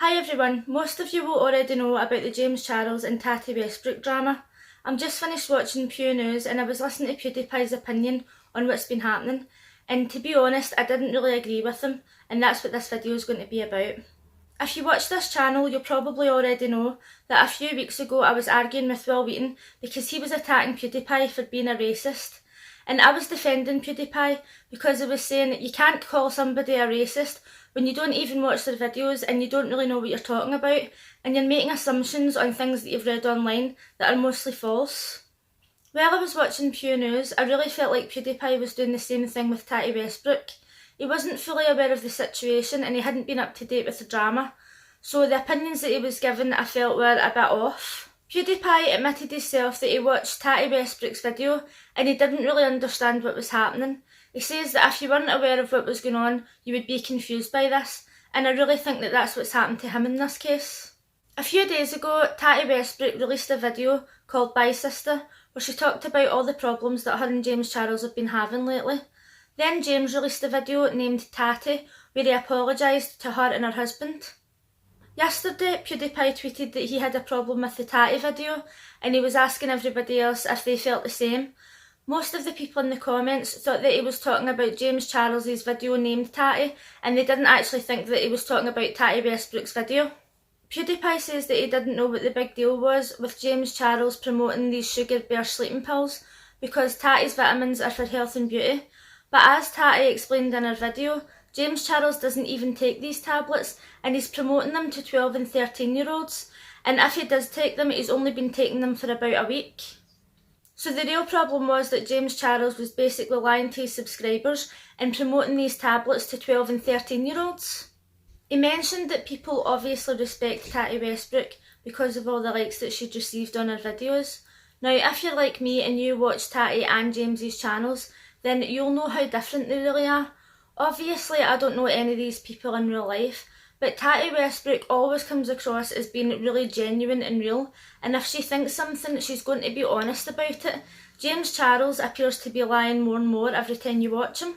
Hi everyone, most of you will already know about the James Charles and Tati Westbrook drama. I'm just finished watching Pew News and I was listening to PewDiePie's opinion on what's been happening, and to be honest I didn't really agree with him, and that's what this video is going to be about. If you watch this channel you'll probably already know that a few weeks ago I was arguing with Wil Wheaton because he was attacking PewDiePie for being a racist. And I was defending PewDiePie because I was saying you can't call somebody a racist when you don't even watch their videos and you don't really know what you're talking about, and you're making assumptions on things that you've read online that are mostly false. While I was watching Pew News, I really felt like PewDiePie was doing the same thing with Tati Westbrook. He wasn't fully aware of the situation and he hadn't been up to date with the drama, so the opinions that he was given I felt were a bit off. PewDiePie admitted himself that he watched Tati Westbrook's video and he didn't really understand what was happening. He says that if you weren't aware of what was going on, you would be confused by this, and I really think that that's what's happened to him in this case. A few days ago, Tati Westbrook released a video called Bye Sister, where she talked about all the problems that her and James Charles have been having lately. Then James released a video named Tati, where he apologised to her and her husband. Yesterday, PewDiePie tweeted that he had a problem with the Tati video and he was asking everybody else if they felt the same. Most of the people in the comments thought that he was talking about James Charles' video named Tati, and they didn't actually think that he was talking about Tati Westbrook's video. PewDiePie says that he didn't know what the big deal was with James Charles promoting these sugar bear sleeping pills because Tati's vitamins are for health and beauty. But as Tati explained in her video, James Charles doesn't even take these tablets and he's promoting them to 12 and 13-year-olds, and if he does take them, he's only been taking them for about a week. So the real problem was that James Charles was basically lying to his subscribers and promoting these tablets to 12 and 13-year-olds. He mentioned that people obviously respect Tati Westbrook because of all the likes that she'd received on her videos. Now if you're like me and you watch Tati and James's channels, then you'll know how different they really are. Obviously I don't know any of these people in real life, but Tati Westbrook always comes across as being really genuine and real, and if she thinks something she's going to be honest about it. James Charles appears to be lying more and more every time you watch him.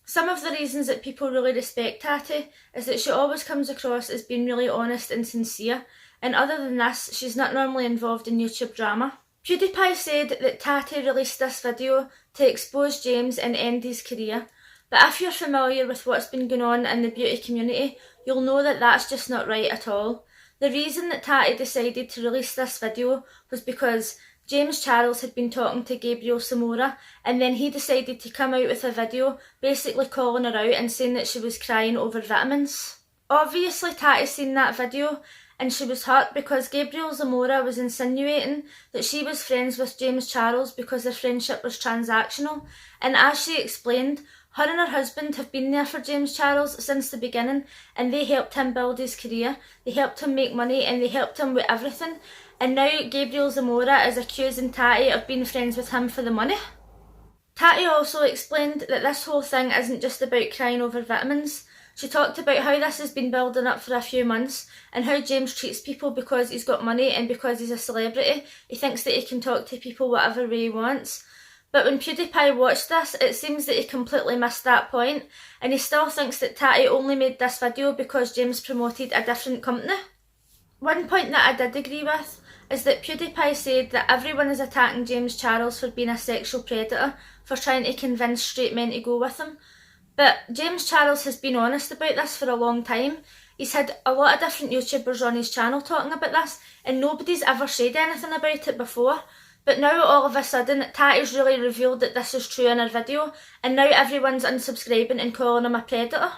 Some of the reasons that people really respect Tati is that she always comes across as being really honest and sincere, and other than this, she's not normally involved in YouTube drama. PewDiePie said that Tati released this video to expose James and end his career. But if you're familiar with what's been going on in the beauty community, you'll know that that's just not right at all. The reason that Tati decided to release this video was because James Charles had been talking to Gabriel Zamora, and then he decided to come out with a video basically calling her out and saying that she was crying over vitamins. Obviously Tati's seen that video and she was hurt because Gabriel Zamora was insinuating that she was friends with James Charles because their friendship was transactional, and as she explained, her and her husband have been there for James Charles since the beginning, and they helped him build his career, they helped him make money, and they helped him with everything. And now Gabriel Zamora is accusing Tati of being friends with him for the money. Tati also explained that this whole thing isn't just about crying over vitamins. She talked about how this has been building up for a few months and how James treats people because he's got money and because he's a celebrity. He thinks that he can talk to people whatever way he wants. But when PewDiePie watched this, it seems that he completely missed that point, and he still thinks that Tati only made this video because James promoted a different company. One point that I did agree with is that PewDiePie said that everyone is attacking James Charles for being a sexual predator, for trying to convince straight men to go with him. But James Charles has been honest about this for a long time. He's had a lot of different YouTubers on his channel talking about this, and nobody's ever said anything about it before. But now all of a sudden, Tati's really revealed that this is true in her video, and now everyone's unsubscribing and calling him a predator.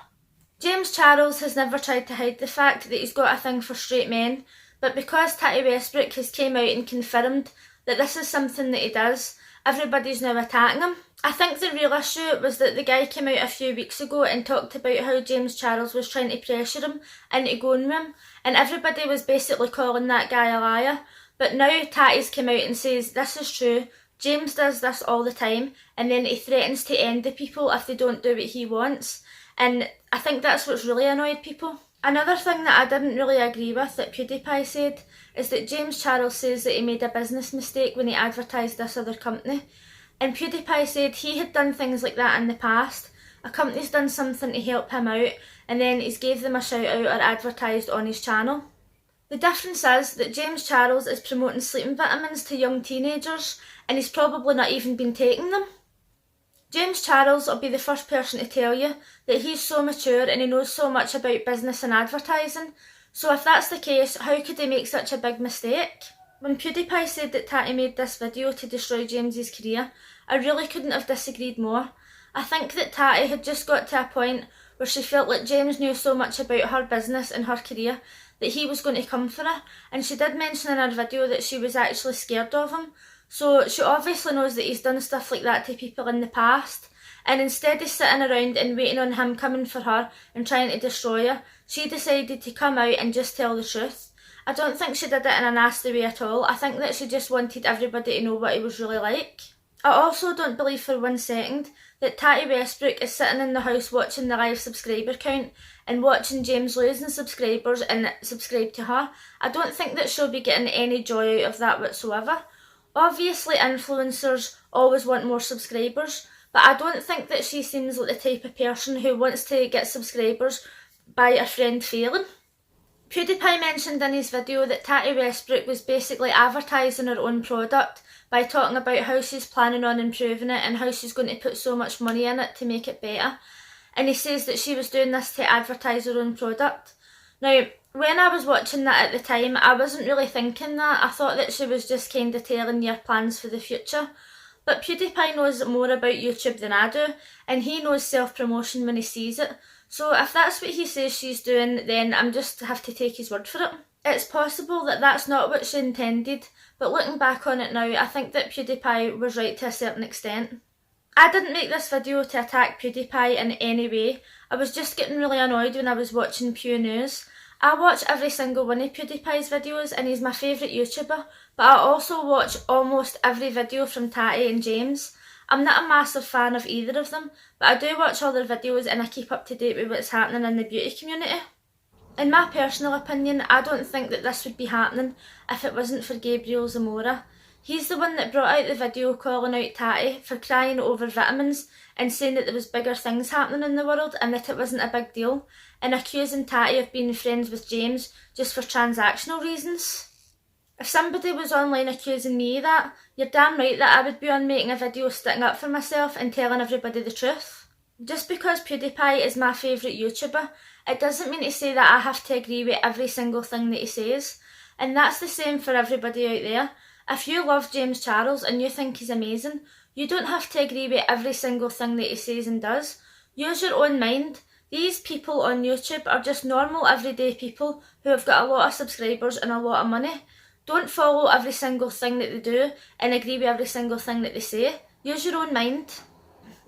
James Charles has never tried to hide the fact that he's got a thing for straight men, but because Tati Westbrook has came out and confirmed that this is something that he does, everybody's now attacking him. I think the real issue was that the guy came out a few weeks ago and talked about how James Charles was trying to pressure him into going with him, and everybody was basically calling that guy a liar. But now Tati's come out and says this is true, James does this all the time, and then he threatens to end the people if they don't do what he wants, and I think that's what's really annoyed people. Another thing that I didn't really agree with that PewDiePie said is that James Charles says that he made a business mistake when he advertised this other company, and PewDiePie said he had done things like that in the past. A company's done something to help him out and then he's gave them a shout out or advertised on his channel. The difference is that James Charles is promoting sleeping vitamins to young teenagers and he's probably not even been taking them. James Charles will be the first person to tell you that he's so mature and he knows so much about business and advertising, so if that's the case, how could he make such a big mistake? When PewDiePie said that Tati made this video to destroy James's career, I really couldn't have disagreed more. I think that Tati had just got to a point where she felt like James knew so much about her business and her career that he was going to come for her, and she did mention in her video that she was actually scared of him, so she obviously knows that he's done stuff like that to people in the past, and instead of sitting around and waiting on him coming for her and trying to destroy her, she decided to come out and just tell the truth. I don't think she did it in a nasty way at all. I think that she just wanted everybody to know what he was really like. I also don't believe for 1 second that Tati Westbrook is sitting in the house watching the live subscriber count and watching James losing subscribers and subscribe to her. I don't think that she'll be getting any joy out of that whatsoever. Obviously influencers always want more subscribers, but I don't think that she seems like the type of person who wants to get subscribers by a friend failing. PewDiePie mentioned in his video that Tati Westbrook was basically advertising her own product by talking about how she's planning on improving it and how she's going to put so much money in it to make it better. And he says that she was doing this to advertise her own product. Now, when I was watching that at the time, I wasn't really thinking that. I thought that she was just kind of telling you her plans for the future. But PewDiePie knows more about YouTube than I do, and he knows self-promotion when he sees it. So if that's what he says she's doing, then I'm just have to take his word for it. It's possible that that's not what she intended, but looking back on it now, I think that PewDiePie was right to a certain extent. I didn't make this video to attack PewDiePie in any way. I was just getting really annoyed when I was watching Pew News. I watch every single one of PewDiePie's videos and he's my favourite YouTuber, but I also watch almost every video from Tati and James. I'm not a massive fan of either of them, but I do watch all their videos and I keep up to date with what's happening in the beauty community. In my personal opinion, I don't think that this would be happening if it wasn't for Gabriel Zamora. He's the one that brought out the video calling out Tati for crying over vitamins and saying that there was bigger things happening in the world and that it wasn't a big deal, and accusing Tati of being friends with James just for transactional reasons. If somebody was online accusing me of that, you're damn right that I would be on making a video sticking up for myself and telling everybody the truth. Just because PewDiePie is my favourite YouTuber, it doesn't mean to say that I have to agree with every single thing that he says. And that's the same for everybody out there. If you love James Charles and you think he's amazing, you don't have to agree with every single thing that he says and does. Use your own mind. These people on YouTube are just normal everyday people who have got a lot of subscribers and a lot of money. Don't follow every single thing that they do and agree with every single thing that they say. Use your own mind.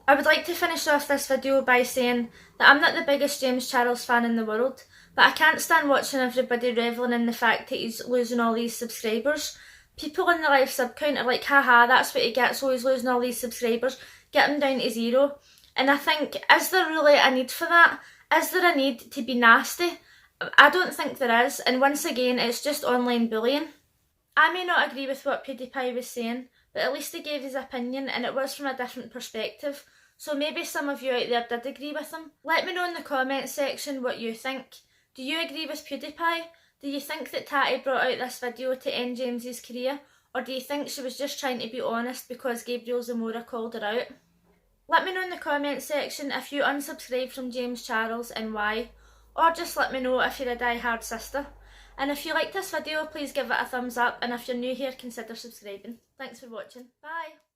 I would like to finish off this video by saying that I'm not the biggest James Charles fan in the world, but I can't stand watching everybody revelling in the fact that he's losing all these subscribers. People in the live sub count are like, haha, that's what he gets, so he's losing all these subscribers, get him down to 0. And I think, is there really a need for that? Is there a need to be nasty? I don't think there is, and once again, it's just online bullying. I may not agree with what PewDiePie was saying, but at least he gave his opinion and it was from a different perspective, so maybe some of you out there did agree with him. Let me know in the comments section what you think. Do you agree with PewDiePie? Do you think that Tati brought out this video to end James's career, or do you think she was just trying to be honest because Gabriel Zamora called her out? Let me know in the comments section if you unsubscribed from James Charles and why, or just let me know if you're a die-hard sister. And if you liked this video, please give it a thumbs up, and if you're new here, consider subscribing. Thanks for watching. Bye!